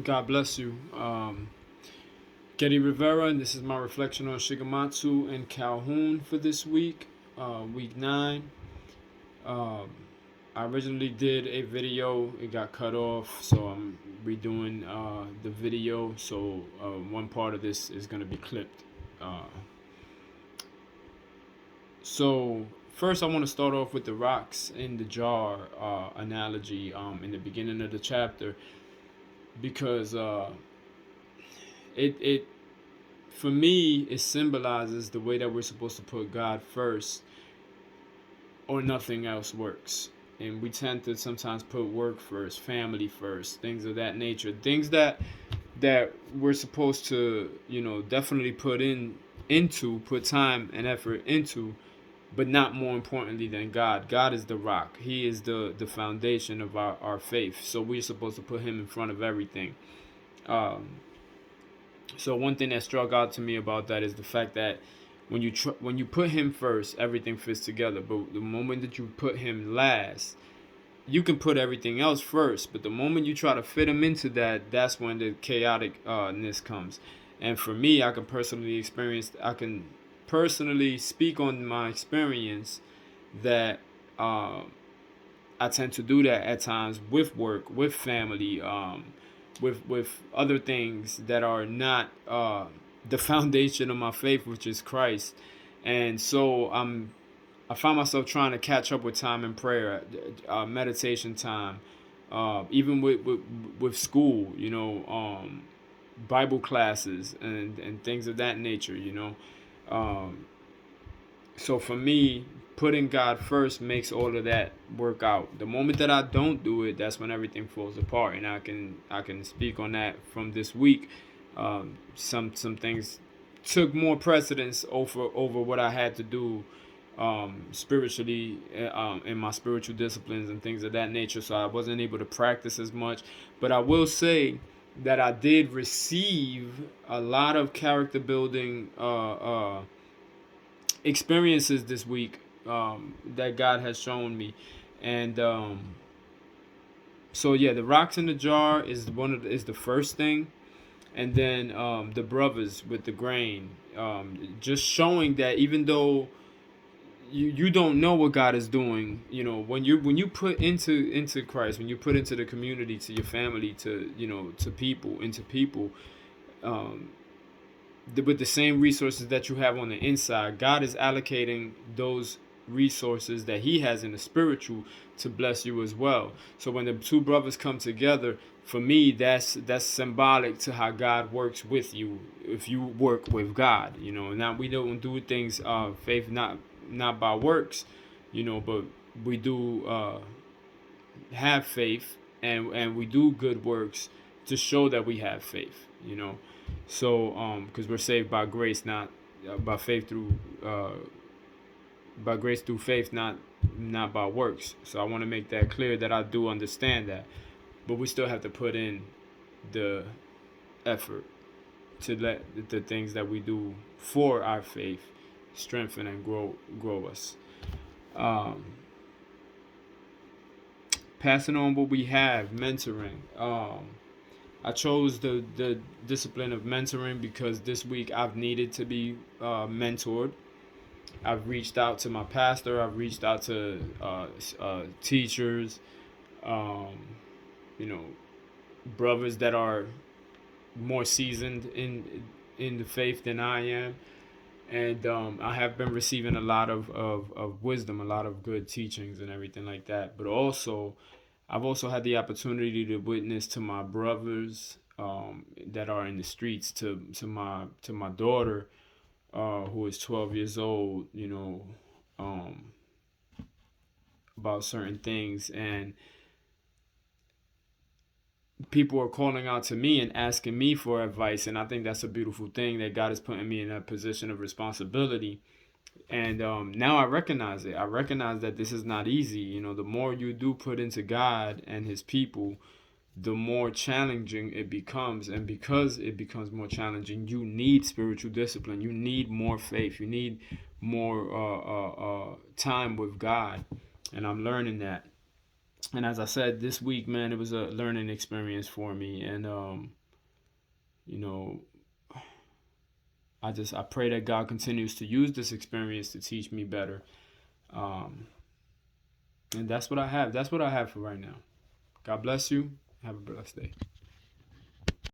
God bless you. Getty Rivera, and this is my reflection on Shigematsu and Calhoun for this week, week 9. Um, I originally did a video, it got cut off, so I'm redoing the video. So one part of this is going to be clipped. Uh, so first, I want to start off with the rocks in the jar analogy in the beginning of the chapter because it for me, it symbolizes the way that we're supposed to put God first, or nothing else works. And we tend to sometimes put work first, family first, things of that nature, things that we're supposed to, definitely put time and effort into, but not more importantly than God. God is the rock. He is the foundation of our faith. So we're supposed to put Him in front of everything. Um, So one thing that struck out to me about that is the fact that when you put him first, everything fits together. But the moment that you put him last, you can put everything else first. But the moment you try to fit him into that, that's when the chaoticness comes. And for me, I can personally speak on my experience that I tend to do that at times with work, with family, with other things that are not the foundation of my faith, which is Christ. And so I find myself trying to catch up with time in prayer, meditation time, even with school, Bible classes and things of that nature, Um, so for me, putting God first makes all of that work out. The moment that I don't do it, that's when everything falls apart. And I can speak on that from this week. Some things took more precedence over what I had to do spiritually, in my spiritual disciplines and things of that nature. So I wasn't able to practice as much. But I will say that I did receive a lot of character building experiences this week, that God has shown me. And so yeah, the rocks in the jar is the first thing, and then the brothers with the grain, just showing that even though you don't know what God is doing, when you put into Christ, when you put into the community, to your family, to to people, into people, um, with the same resources that you have on the inside, God is allocating those resources that He has in the spiritual to bless you as well. So when the two brothers come together, for me, that's symbolic to how God works with you if you work with God. Now we don't do things faith not by works, but we do have faith, and we do good works to show that we have faith. So because we're saved by grace, not by faith through by grace through faith, not by works. So I want to make that clear, that I do understand that, but we still have to put in the effort to let the things that we do for our faith strengthen and grow us. Um, Passing on what we have, mentoring. I chose the discipline of mentoring because this week I've needed to be mentored. I've reached out to my pastor. I've reached out to teachers, um, you know, brothers that are more seasoned in the faith than I am, and I have been receiving a lot of wisdom, a lot of good teachings, and everything like that. But also, I've also had the opportunity to witness to my brothers that are in the streets, to my daughter, who is 12 years old, um, about certain things, and people are calling out to me and asking me for advice, and I think that's a beautiful thing, that God is putting me in a position of responsibility. And now I recognize it. I recognize that this is not easy. The more you do put into God and His people, the more challenging it becomes. And because it becomes more challenging, you need spiritual discipline. You need more faith. You need more time with God. And I'm learning that. And as I said, this week, man, it was a learning experience for me. And you know, I pray that God continues to use this experience to teach me better. Um, and that's what I have. That's what I have for right now. God bless you. Have a blessed day.